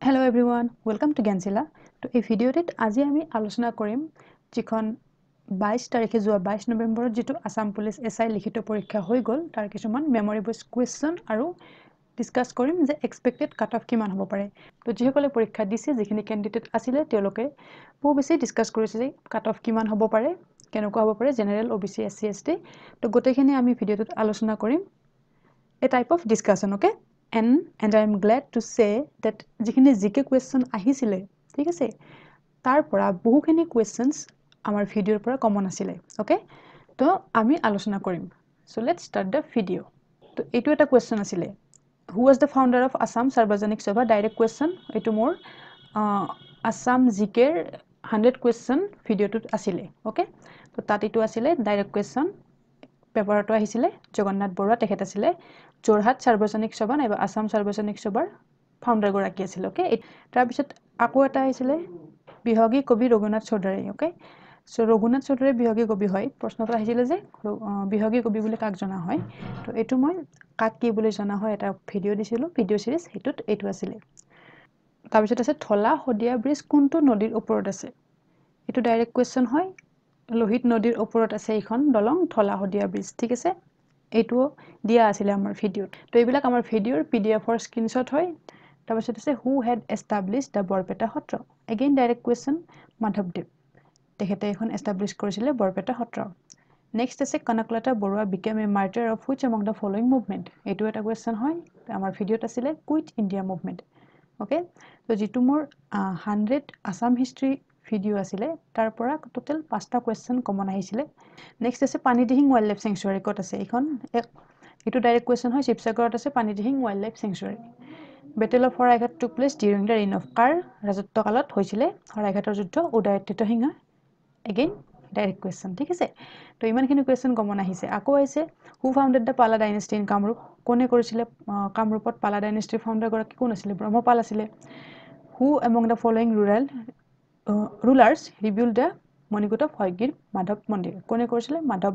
Hello everyone, welcome to Gyansila. To এই ভিডিওটিত আজি আমি আলোচনা কৰিম যিখন 22 তাৰিখে যোৱা 22 নৱেম্বৰত যেটো আসাম পুলিচ এসআই লিখিত পৰীক্ষা হৈ গল তাৰ কিছুমান মেমৰি বেস কোৱেশ্চন আৰু ডিসকাস কৰিম যে এক্সপেক্টেড কাট অফ কিমান হ'ব পাৰে। তো যিসকলে পৰীক্ষা দিছে যিখিনি ক্যান্ডিডেট আছিল তেওঁলোকে বহু বেছি ডিসকাস কৰিছে যে কাট অফ কিমান হ'ব পাৰে, কেনেকুৱা হ'ব পাৰে জেনাৰেল ওবিসি এসসি এসটি। তো গোটেইখিনি আমি ভিডিওটোত আলোচনা কৰিম। A type of discussion, okay? And I am glad to say that যিখিনি জিকে question আহিছিলে ঠিক আছে তাৰ পৰা বহুখিনি questions আমাৰ ভিডিওৰ পৰা কমন আছিলে okay তো আমি আলোচনা কৰিম so let's start the video তো এটো এটা question আছিলে who was the founder of Assam Sarvajanik Sabha direct question এটো মোৰ Assam জিকে 100 question ভিডিওটোত আছিলে okay তো তাত এটো আছিলে ডাইৰেক্ট question পেপাৰটো আহিছিলে জগন্নাথ বৰুৱা তেখেত আছিলে জোৰহাট সাৰ্বজনিক সভা নাইবা আসাম সাৰ্বজনিক সভাৰ ফাউন্ডাৰ গৰাকী আছিল ওকে তাৰ পিছত আকৌ এটা আহিছিলে বিহগী কবি ৰঘুনাথ চৌধুৰী ওকে সো ৰঘুনাথ চৌধুৰী বিহগী কবি হয় প্ৰশ্নটো আহিছিলে যে বিহগী কবি বুলি কাক জনা হয় তো এটো মই কাক কি বুলি জনা হয় এটা ভিডিও দিছিলো ভিডিও সিৰিজ হেতুত এটো আছিলে তাৰ পিছত আছে থলা হদিয়া ব্ৰিজ কোনটো নদীৰ ওপৰত আছে এটো ডাইৰেক্ট কোৱেশ্চন হয় লোহিত নদীৰ ওপৰত আছে এখন দলং থলা হদিয়া ব্ৰিজ ঠিক আছে এটো দিয়া আছিল আমাৰ ভিডিওত তো এইবিলাক আমাৰ ভিডিওৰ পিডিএফ ৰ স্ক্ৰিনশ্বট হয় তাৰ পিছত আছে who had established the Barpeta Satra again direct question মাধৱদেৱ তেখেতে এখন এস্টাবলিশ কৰিছিলে বৰপেটা সত্ৰ নেক্সট আছে Kanaklata Barua became a martyr of which among the following movement এটো এটা কোৱেশ্চন হয় আমাৰ ভিডিওত আছিলে কুইট ইণ্ডিয়া মুভমেন্ট ওকে তো যেটো মোৰ 100 আসাম হিষ্ট্ৰী ভিডিও আছিলে তাৰ পৰা টোটাল 5টা কোৱেশ্চন কমন আহিছিলে নেক্সট আছে পানীদিহিং ওয়াইল্ড লাইফ স্যাংচুয়াৰি কত আছে এখন এটো ডাইৰেক্ট কোৱেশ্চন হয় শিৱসাগৰত আছে Panidihing wildlife sanctuary battle of Haraighat took place during the reign of কাৰ ৰাজত্বকালত হৈছিলে হৰাইঘাটৰ যুদ্ধ Udayaditya Singha again direct question ঠিক আছে তো ইমানখিনি কোৱেশ্চন কমন আহিছে আকৌ আহিছে who founded the Pala dynasty in Kamrup কোনে কৰিছিলে কামৰূপত পালা ডাইনেষ্টিৰ ফাউণ্ডাৰ গৰাকী কোন আছিল ব্ৰহ্মপাল আছিলে who among the following rulers rebuilt the Manikut of Hayagriva Madhav মন্দিৰ কোনে কৰিছিলে মাধৱ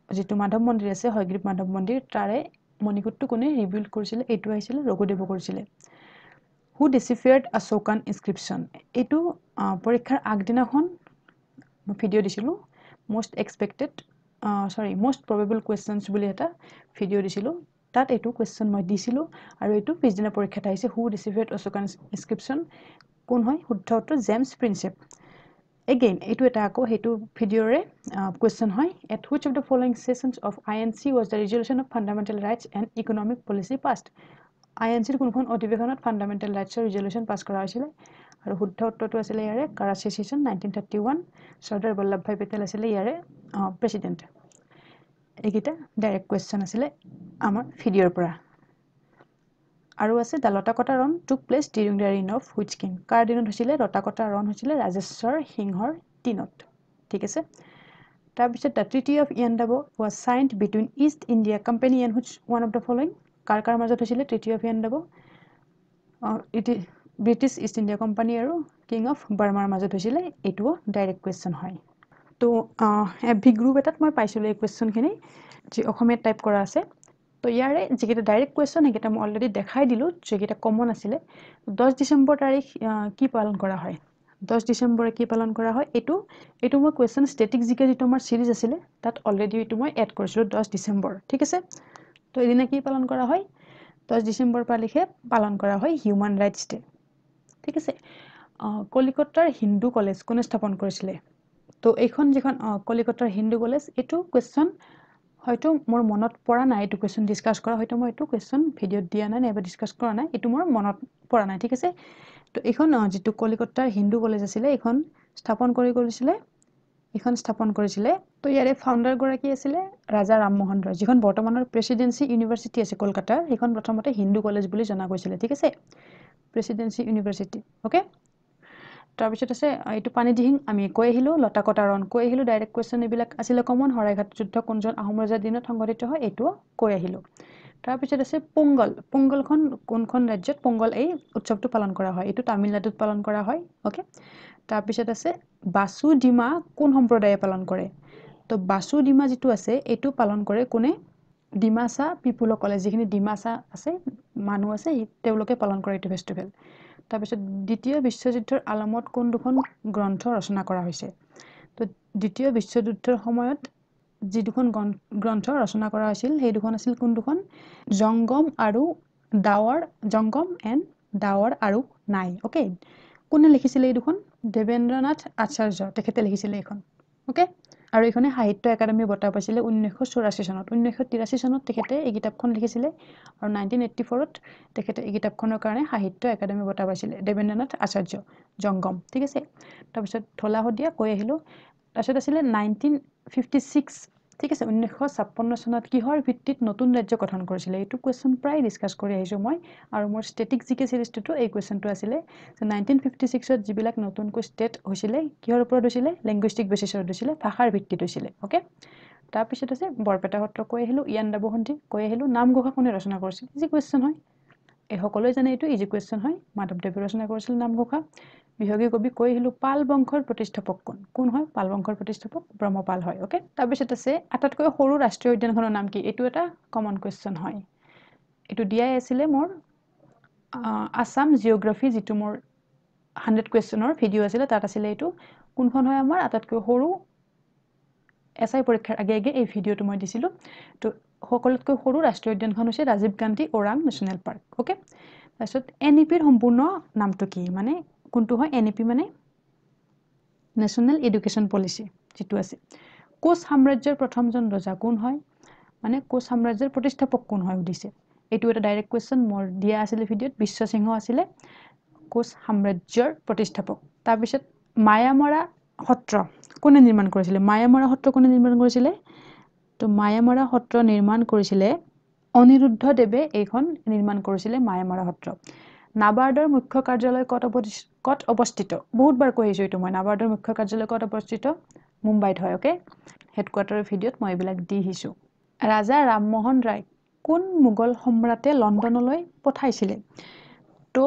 যেটো মাধৱ মন্দিৰ আছে হয়গ্ৰীৱ মাধৱ মন্দিৰ তাৰে মণিকূটটো কোনে ৰিবিল্ড কৰিছিলে এটো আহিছিল ৰঘুদেৱ কৰিছিলে হু ডিচিফাৰ্ড আশোকান ইনস্ক্ৰিপশন এটো পৰীক্ষাৰ আগদিনাখন ভিডিও দিছিলো মোস্ট এক্সপেক্টেড মোস্ট প্ৰবেবল কোৱেশ্চনছ বুলি এটা ভিডিও দিছিলো তাত এটো কোৱেশ্চন মই দিছিলো আৰু এটো পিছদিনা পৰীক্ষাত আহিছে হু ডিচিফাৰ্ড আশোকান ইনস্ক্ৰিপশন কোন হয় শুদ্ধ উত্তৰ জেমছ প্ৰিন্সেপ again এটো এটা আকৌ হেতু ভিডিওৰে কোৱেশ্চন হয় at which of the following sessions of INC was the resolution of fundamental rights and economic policy passed INC ৰ কোনখন অধিৱেশনত ফান্ডামেন্টাল ৰাইটছৰ ৰিজলিউশন পাস কৰা হৈছিল আৰু শুদ্ধ উত্তৰটো আছিল ইয়াৰে কৰাচি সেশন 1931 সৰ্দাৰ বল্লভভাই পেটেল আছিল ইয়াৰে প্ৰেসিডেন্ট এইকিটা ডাইৰেক্ট কোৱেশ্চন আছিল আমাৰ ভিডিওৰ পৰা আৰু আছে দা লটাকটা ৰন took place during the reign of which king কাৰ দিনত হৈছিলে লটাকটা ৰন হৈছিলে ৰাজেশ্বৰ সিংহৰ দিনত ঠিক আছে তাৰ পিছত the treaty of Yandabo was signed between East India Company and which one of the following কাৰ মাজত হৈছিলে treaty of Yandabo it British East India company আৰু কিং অফ বাৰ্মাৰ মাজত হৈছিলে এটো ডাইৰেক্ট কোৱেশ্চন হয় তো এভি গ্ৰুপ এটাত মই পাইছিলো এই কোৱেশ্চনখিনি যে অসমীয়া টাইপ কৰা আছে তো ইয়াৰে যেকিটা ডাইৰেক্ট কোৱেশ্চন হেকিটা মই অলৰেডি দেখাই দিলো যেকিটা কমন আছিলে 10 ডিসেম্বৰ তাৰিখ কি পালন কৰা হয় 10 ডিসেম্বৰে কি পালন কৰা হয় এটো মই কোৱেশ্চন স্ট্যাটিক জিকে যেটো আমাৰ সিৰিজ আছিলে তাত অলৰেডি এটো মই এড কৰিছিলো 10 ডিসেম্বৰ ঠিক আছে তো এদিনা কি পালন কৰা হয় 10 ডিসেম্বৰ তাৰিখে পালন কৰা হয় হিউম্যান ৰাইটস ডে ঠিক আছে কলিকতাৰ হিন্দু কলেজ কোনে স্থাপন কৰিছিলে তো এইখন যেখন কলিকতাৰ হিন্দু কলেজ এটো কোৱেশ্চন হয়তো মোৰ মনত পৰা নাই এটো কোৱেশ্চন ডিসকাস কৰা হয়তো মই এটো কোৱেশ্চন ভিডিওত দিয়া নাই নাইবা ডিসকাস কৰা নাই এটো মোৰ মনত পৰা নাই ঠিক আছে তো এইখন যেটো কলিকতাৰ হিন্দু কলেজ আছিল এইখন স্থাপন কৰিছিলে তো ইয়াৰে ফাউণ্ডাৰ গৰাকী আছিল ৰাজা ৰামমোহন ৰয় যিখন বৰ্তমানৰ প্ৰেসিডেন্সি ইউনিভাৰ্সিটি আছে কলকাতাৰ এইখন প্ৰথমতে হিন্দু কলেজ বুলি জনা গৈছিল ঠিক আছে প্ৰেসিডেন্সি ইউনিভাৰ্সিটি ওকে তাৰ পিছত আছে এটো পানীদিহিং আমি কৈ আহিলো লটাকটা ৰন কৈ আহিলো ডাইৰেক্ট কোৱেশ্চন এবিলাক আছিল কমন হৰাইঘাট যুদ্ধ কোনজন আহোম ৰজাৰ দিনত সংঘটিত হয় এটো কৈ আহিলো তাৰ পিছত আছে পোংগলখন কোনখন ৰাজ্যত পোংগল এই উৎসৱটো পালন কৰা হয় এটো তামিলনাডুত পালন কৰা হয় ওকে তাৰ পিছত আছে বাসু ডিমা কোন সম্প্ৰদায়ে পালন কৰে তো বাসু ডিমা যেটো আছে এটো পালন কৰে কোনে ডিমাসা পিপুল কলেজ যিখিনি ডিমাসা আছে মানুহ আছে তেওঁলোকে পালন কৰে এটো ফেষ্টিভেল তাৰপিছত দ্বিতীয় বিশ্বযুদ্ধৰ আলমত কোন দুখন গ্ৰন্থ ৰচনা কৰা হৈছে তো দ্বিতীয় বিশ্বযুদ্ধৰ সময়ত যি দুখন গ্ৰন্থ ৰচনা কৰা হৈছিল সেই দুখন আছিল কোন দুখন জংগম আৰু দাৱাৰ জংগম এণ্ড দাৱাৰ আৰু নাই ওকে কোনে লিখিছিলে এই দুখন দেবেন্দ্ৰনাথ আচাৰ্য তেখেতে লিখিছিলে এইখন ওকে আৰু এইখনে সাহিত্য একাডেমি বঁটা পাইছিলে 1984 চনত 1983 চনত তেখেতে এই কিতাপখন লিখিছিলে আৰু 1984ত তেখেতে এই কিতাপখনৰ কাৰণে সাহিত্য একাডেমি বঁটা পাইছিলে দেবেন্দ্ৰনাথ আচাৰ্য জংগম ঠিক আছে তাৰপিছত ঢলা শদিয়া কৈ আহিলো তাৰপিছত আছিলে 1956 ঠিক আছে 1956 চনত কিহৰ ভিত্তিত নতুন ৰাজ্য গঠন কৰিছিলে এইটো কোৱেশ্চন প্ৰায় ডিসকাস কৰি আহিছো মই আৰু মোৰ ষ্টেটিক জিকে সিৰিজটো এই কোৱেশ্চনটো আছিলে সো 1956 ত যিবিলাক নতুনকৈ ষ্টেট হৈছিলে কিহৰ ওপৰত হৈছিলে লিংগুইষ্টিক বেচিছত হৈছিলে ভাষাৰ ভিত্তিত হৈছিলে ওকে তাৰপিছত আছে বৰপেটা সত্ৰ কৈ আহিলো ইয়াণ্ডাবু সন্ধি কৈ আহিলো নামঘোষা কোনে ৰচনা কৰিছিল ইজি কোৱেশ্চন হয় এই সকলোৱে জানে এইটো ইজি কোৱেশ্চন হয় মাধৱদেৱে ৰচনা কৰিছিল নামঘোষা বিহগী কবি কৈ আহিলো পাল বংশৰ প্ৰতিষ্ঠাপক কোন হয় পাল বংশৰ প্ৰতিষ্ঠাপক ব্ৰহ্মপাল হয় ওকে তাৰপিছত আছে আটাইতকৈ সৰু ৰাষ্ট্ৰীয় উদ্যানখনৰ নাম কি এইটো এটা কমন কোৱেশ্চন হয় এইটো দিয়াই আছিলে মোৰ আসাম জিওগ্ৰাফি যেটো মোৰ 100 কোৱেশ্চনৰ ভিডিও আছিলে তাত আছিলে এইটো কোনখন হয় আমাৰ আটাইতকৈ সৰু এসআই পৰীক্ষাৰ আগে আগে এই ভিডিওটো মই দিছিলো তো সকলোতকৈ সৰু ৰাষ্ট্ৰীয় উদ্যানখন হৈছে Rajiv Gandhi Orang national park okay তাৰপিছত এনইপিৰ সম্পূৰ্ণ নামটো কি মানে কোনটো হয় এনইপি মানে নেশ্যনেল এডুকেশ্যন পলিচি যেটো আছে কোচ সাম্ৰাজ্যৰ প্ৰথমজন ৰজা কোন হয় মানে কোচ সাম্ৰাজ্যৰ প্ৰতিষ্ঠাপক কোন হয় উদিছে এইটো এটা ডাইৰেক্ট কোৱেশ্চন মোৰ দিয়া আছিল ভিডিওত বিশ্বসিংহ আছিল কোচ সাম্ৰাজ্যৰ প্ৰতিষ্ঠাপক তাৰপিছত মায়ামৰা সত্ৰ কোনে নিৰ্মাণ কৰিছিলে মায়ামৰা সত্ৰ কোনে নিৰ্মাণ কৰিছিলে তো মায়ামৰা সত্ৰ নিৰ্মাণ কৰিছিলে অনিৰুদ্ধ দেৱে এইখন নিৰ্মাণ কৰিছিলে মায়ামৰা সত্ৰ নাবাৰ্ডৰ মুখ্য কাৰ্যালয় কত অৱস্থিত বহুতবাৰ কৈছো এইটো মই নাবাৰ্ডৰ মুখ্য কাৰ্যালয় কত অৱস্থিত মুম্বাইত হয় ওকে হেডকোৱাৰ্টাৰৰ ভিডিওত মই এইবিলাক দি হিছো ৰাজা ৰামমোহন ৰায় কোন মুঘল সম্ৰাটে লণ্ডনলৈ পঠাইছিলে তো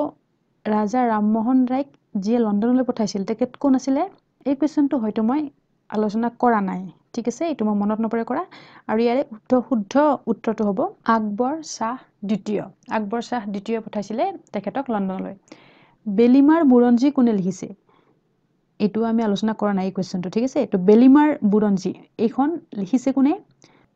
ৰাজা ৰামমোহন ৰায়ক যিয়ে লণ্ডনলৈ পঠাইছিল তেখেত কোন আছিলে এই কোৱেশ্চনটো হয়তো মই আলোচনা কৰা নাই ঠিক আছে এইটো মই মনত নপৰে কৰা আৰু ইয়াৰে শুদ্ধ উত্তৰটো হ'ব আকবৰ শাহ দ্বিতীয় পঠাইছিলে তেখেতক লণ্ডনলৈ বেলিমাৰ বুৰঞ্জী কোনে লিখিছে এইটো আমি আলোচনা কৰা নাই এই কোৱেশ্চনটো ঠিক আছে তো বেলিমাৰ বুৰঞ্জী এইখন লিখিছে কোনে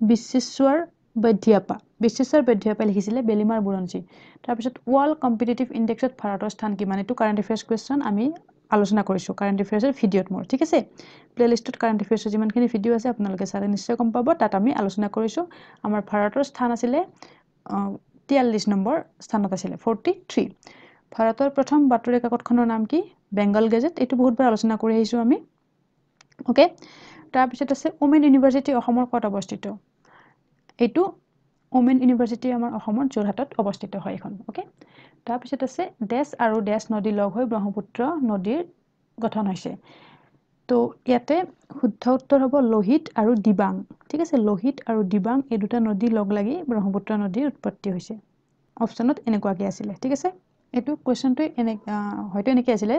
বিশ্বেশ্বৰ বৈদ্যপ্পা লিখিছিলে বেলিমাৰ বুৰঞ্জী তাৰপিছত ওয়াৰ্ল্ড কম্পিটিটিভ ইনডেক্সত ভাৰতৰ স্থান কিমান এইটো কাৰেন্ট এফেয়াৰ্স কোৱেশ্চন আমি আলোচনা কৰিছো কাৰেন্ট এফেয়াৰ্সৰ ভিডিওত মোৰ ঠিক আছে প্লেলিষ্টত কাৰেন্ট এফেয়াৰ্সৰ যিমানখিনি ভিডিও আছে আপোনালোকে চালে নিশ্চয় গম পাব তাত আমি আলোচনা কৰিছো আমাৰ ভাৰতৰ স্থান আছিলে 43 নম্বৰ স্থানত আছিলে 43 ভাৰতৰ প্ৰথম বাতৰি কাকতখনৰ নাম কি বেংগল গেজেট এইটো বহুতবাৰ আলোচনা কৰি আহিছো আমি ওকে তাৰপিছত আছে ওমেন ইউনিভাৰ্সিটি অসমৰ ক'ত অৱস্থিত এইটো ওমেন ইউনিভাৰ্সিটি আমাৰ অসমৰ যোৰহাটত অৱস্থিত হয় এখন ওকে তাৰপিছত আছে দেশ আৰু দেশ নদী লগ হৈ ব্ৰহ্মপুত্ৰ নদীৰ গঠন হৈছে তো ইয়াতে শুদ্ধ উত্তৰ হ'ব লোহিত আৰু দিবাং ঠিক আছে লোহিত আৰু দিবাং এই দুটা নদী লগ লাগি ব্ৰহ্মপুত্ৰ নদীৰ উৎপত্তি হৈছে অপচনত এনেকুৱাকে আছিল ঠিক আছে এটো কোৱেশ্চনটো হয়তো এনেকৈ আছিলে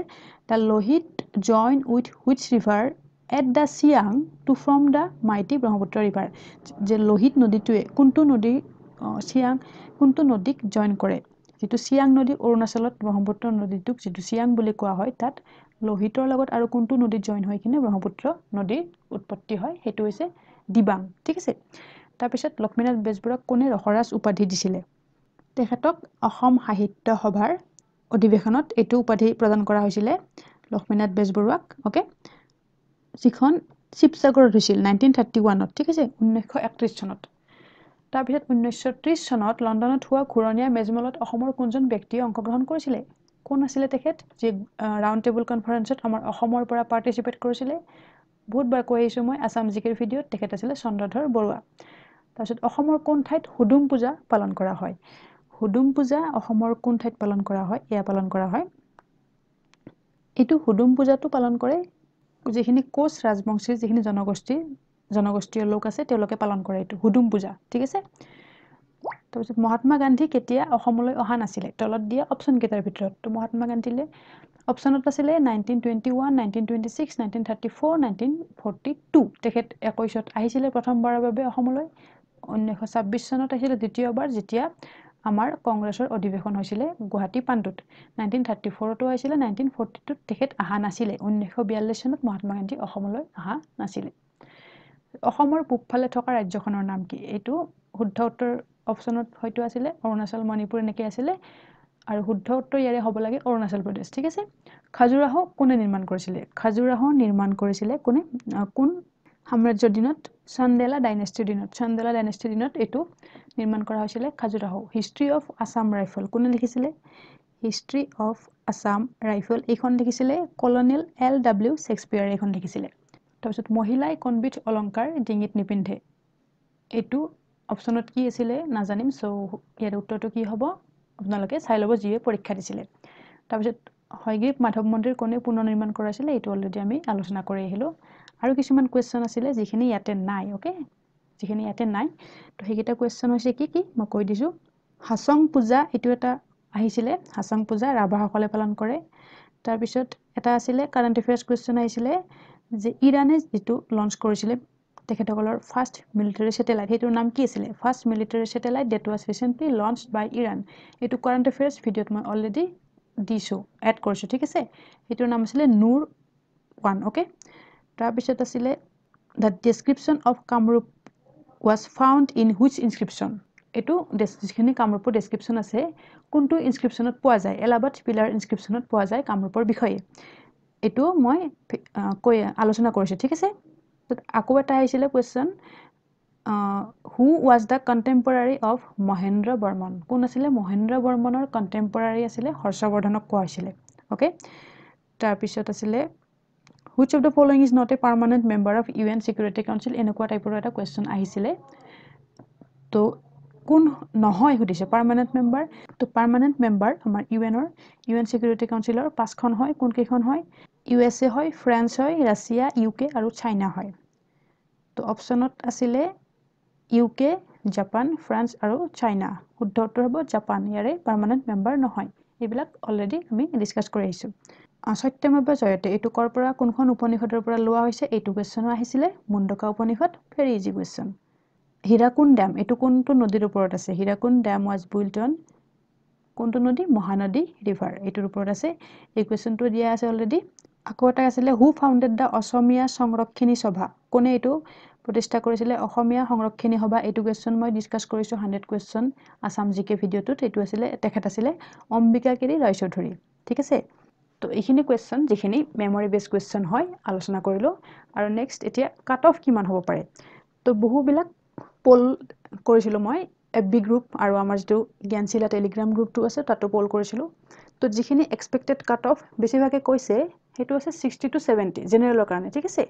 the Lohit join with which river at the Siang to form the mighty Brahmaputra river যে লোহিত নদীটোৱে কোনটো নদীক জয়েন কৰে যেটো সিয়াং নদী অৰুণাচলত ব্ৰহ্মপুত্ৰ নদীটোক যেটো সিয়াং বুলি কোৱা হয় তাত লোহিতৰ লগত আৰু কোনটো নদী জয়েন হৈ কিনে ব্ৰহ্মপুত্ৰ নদীৰ উৎপত্তি হয় হেতু হৈছে দিবাং ঠিক আছে তাৰপিছত লক্ষ্মীনাথ বেজবৰুৱাক কোনে ৰসৰাজ উপাধি দিছিলে তেখেতক অসম সাহিত্য সভাৰ অধিৱেশনত এটো উপাধি প্ৰদান কৰা হৈছিল লক্ষ্মীনাথ বেজবৰুৱাক ওকে যিখন শিৱসাগৰত হৈছিল 1931ত ঠিক আছে 1931 চনত তাৰপিছত 1930 চনত লণ্ডনত হোৱা ঘূৰণীয়া মেজমেলত অসমৰ কোনজন ব্যক্তিয়ে অংশগ্ৰহণ কৰিছিল কোন আছিল তেখেত যে ৰাউণ্ড টেবল কনফাৰেন্সত আমাৰ অসমৰ পৰা পাৰ্টিসিপেট কৰিছিল বহুতবাৰ কৈ আহিছো মই আসাম জিকেৰ ভিডিওত তেখেত আছিল চন্দ্ৰধৰ বৰুৱা তাৰপিছত অসমৰ কোন ঠাইত হুদুম পূজা পালন কৰা হয় হুদুম পূজা অসমৰ কোন ঠাইত পালন কৰা হয় এয়া পালন কৰা হয় এটো হুদুম পূজাটো পালন কৰে যিখিনি কোচ ৰাজবংশীৰ যিখিনি জনগোষ্ঠীয় লোক আছে তেওঁলোকে পালন কৰে এটো হুদুম পূজা ঠিক আছে তাৰপিছত মহাত্মা গান্ধী কেতিয়া অসমলৈ অহা নাছিল তলত দিয়া অপচন কেইটাৰ ভিতৰত তো মহাত্মা গান্ধীলে অপচনত আছিল 1921 1926 1934 1942 তেখেত 21ত আহিছিল প্ৰথমবাৰৰ বাবে অসমলৈ 1926 চনত আহিছিল দ্বিতীয়বাৰ যেতিয়া আমাৰ কংগ্ৰেছৰ অধিৱেশন হৈছিলে গুৱাহাটী পাণ্ডুত 1934তো হৈছিলে 1942 তেখেত আহা নাছিলে 1942 চনত মহাত্মা গান্ধী অসমলৈ আহা নাছিলে অসমৰ পূবফালে থকা ৰাজ্যখনৰ নাম কি এইটো শুদ্ধ উত্তৰ অপচনত হয়তো আছিলে অৰুণাচল মণিপুৰ এনেকৈ আছিলে আৰু শুদ্ধ উত্তৰ ইয়াৰে হ'ব লাগে অৰুণাচল প্ৰদেশ ঠিক আছে খাজুৰাহ কোনে নিৰ্মাণ কৰিছিলে খাজুৰাহ নিৰ্মাণ কৰিছিলে কোনে কোন সাম্ৰাজ্যৰ দিনত চন্দেলা ডাইনেষ্টিৰ দিনত এইটো নিৰ্মাণ কৰা হৈছিলে Khajuraho history of Assam rifle কোনে লিখিছিলে হিষ্ট্ৰী অফ আসাম ৰাইফল এইখন লিখিছিলে কলনেল LW শেক্সপিয়াৰ এইখন লিখিছিলে তাৰপিছত মহিলাই কোনবিধ অলংকাৰ ডিঙিত নিপিন্ধে এইটো অপচনত কি আছিলে নাজানিম সো ইয়াৰ উত্তৰটো কি হ'ব আপোনালোকে চাই ল'ব যিয়ে পৰীক্ষা দিছিলে তাৰপিছত হয়গ্ৰীৱ মাধৱ মন্দিৰ কোনে পুনৰ নিৰ্মাণ কৰাইছিলে এইটো অলৰেডি আমি আলোচনা কৰি আহিলো আৰু কিছুমান কোৱেশ্চন আছিলে যিখিনি ইয়াতে নাই ওকে যিখিনি ইয়াতে নাই তো সেইকেইটা কোৱেশ্চন হৈছে কি কি মই কৈ দিছো হাছং পূজা এইটো এটা আহিছিলে হাছং পূজা ৰাভাসকলে পালন কৰে তাৰপিছত এটা আছিলে কাৰেণ্ট এফেয়াৰ্স কোৱেশ্চন আহিছিলে যে ইৰানে যেটো লঞ্চ কৰিছিলে তেখেতসকলৰ ফাৰ্ষ্ট মিলিটাৰী স্যাটেলাইট হেতুৰ নাম কি আছিল first military satellite that was recently launched by Iran এটো কাৰেণ্ট এফেয়াৰ্স ভিডিওত মই অলৰেডি দিছো এড কৰিছো ঠিক আছে হেতুৰ নাম আছিল নূৰ 1 ওকে তাৰপিছত আছিল the description of Kamrup was found in which inscription এটো যিখিনি কামৰূপৰ ডেসক্ৰিপচন আছে কোনটো ইনস্ক্ৰিপচনত পোৱা যায় এলাহাবাদ পিলাৰ ইনস্ক্ৰিপচনত পোৱা যায় কামৰূপৰ বিষয়ে এটো মই কৈ আলোচনা কৰিছো ঠিক আছে আকৌ এটা আহিছিল question who was the contemporary of Mahendra Burman কোন আছিল মহেন্দ্ৰ বৰ্মনৰ কন্টেম্পৰাৰী আছিল হৰ্ষবৰ্ধনক কোৱা হৈছিল ওকে তাৰ পিছত আছিল which of the following is not a permanent member of UN Security Council এনেকুৱা টাইপৰ এটা কোৱেশ্চন আহিছিল তো কোন নহয় হদিছে পাৰ্মানেন্ট মেম্বাৰ তো পাৰ্মানেন্ট মেম্বাৰ আমাৰ UN সিকিউৰিটি কাউন্সিলৰ পাঁচখন হয় কোন কেইখন হয় USA হয় ফ্ৰান্স হয় ৰাছিয়া UK আৰু চাইনা হয় তো অপচনত আছিলে UK জাপান ফ্ৰান্স আৰু চাইনা শুদ্ধ উত্তৰ হ'ব জাপান ইয়াৰে পাৰ্মানেন্ট মেম্বাৰ নহয় এইবিলাক অলৰেডি আমি ডিসকাস কৰি আহিছো সত্যমেৱ জয়তে এইটো কৰ পৰা কোনখন উপনিষদৰ পৰা লোৱা হৈছে এইটো কোৱেশ্চনো আহিছিলে Mundaka Upanishad very easy question Hirakud dam এটো কোনটো নদীৰ ওপৰত আছে Hirakud dam was built on কোনটো নদী মহানদী ৰিভাৰ এটোৰ ওপৰত আছে এই কোৱেশ্চনটো দিয়া আছে অলৰেডি আকৌ এটা আছিল হু ফাউণ্ডেড দা অসমীয়া সংৰক্ষণী সভা কোনে এটো প্ৰতিষ্ঠা কৰিছিল অসমীয়া সংৰক্ষণী সভা এটো কোৱেশ্চন মই ডিসকাস কৰিছো 100 কোৱেশ্চন আসাম জিকে ভিডিওটোত এটো আছিল তেখেত আছিল অম্বিকাগিৰি ৰায়চৌধুৰী ঠিক আছে তো এইখিনি কোৱেশ্চন যিখিনি মেমৰি বেস কোৱেশ্চন হয় আলোচনা কৰিলো আৰু নেক্সট এতিয়া কাট অফ কিমান হ'ব পাৰে তো বহুবিলাক পোল কৰিছিলো মই এফবি গ্ৰুপ আৰু আমাৰ যেটো জ্ঞানশীলা টেলিগ্ৰাম গ্ৰুপটো আছে তাতো পোল কৰিছিলো তো যিখিনি এক্সপেক্টেড কাট অফ বেছিভাগে কৈছে হেতু আছে 60 to 70 জেনাৰেলৰ কাৰণে ঠিক আছে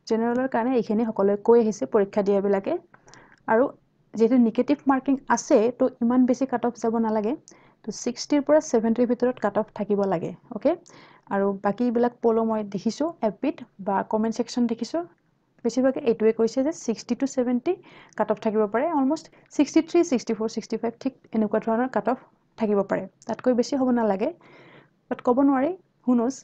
জেনাৰেলৰ কাৰণে এইখিনি সকলোৱে কৈ আহিছে পৰীক্ষা দিয়া বিলাকে আৰু যেটো নেগেটিভ মাৰ্কিং আছে তো ইমান বেছি কাট অফ যাব নালাগে তো 60 ৰ পৰা 70 ৰ ভিতৰত কাট অফ থাকিব লাগে ওকে আৰু বাকি বিলাক পোলো মই দেখিছো এফবিত বা কমেন্ট সেকশন দেখিছো বেছিভাগে এইটোৱে কৈছে যে 60 to 70 কাট অফ থাকিব পাৰে অলমোস্ট 63 64 65 ঠিক এনেকুৱা ধৰণৰ কাট অফ থাকিব পাৰে তাতকৈ বেছি হ'ব নালাগে বাট ক'ব নোৱাৰি হু নোজ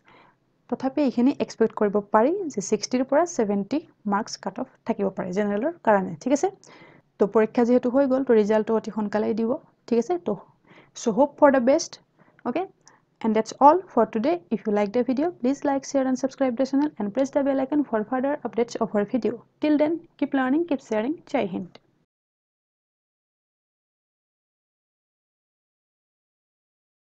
তথাপি এইখিনি এক্সপেক্ট কৰিব পাৰি যে 60 ৰ পৰা 70 মাৰ্কস কাট অফ থাকিব পাৰে জেনাৰেলৰ কাৰণে ঠিক আছে তো পৰীক্ষা যেহেতু হৈ গল তো ৰিজাল্টটো অতি সোনকালে দিব ঠিক আছে তো so hope for the best okay and that's all for today if you like the video please like share and subscribe the channel and press the bell icon for further updates of our video till then keep learning keep sharing jai hind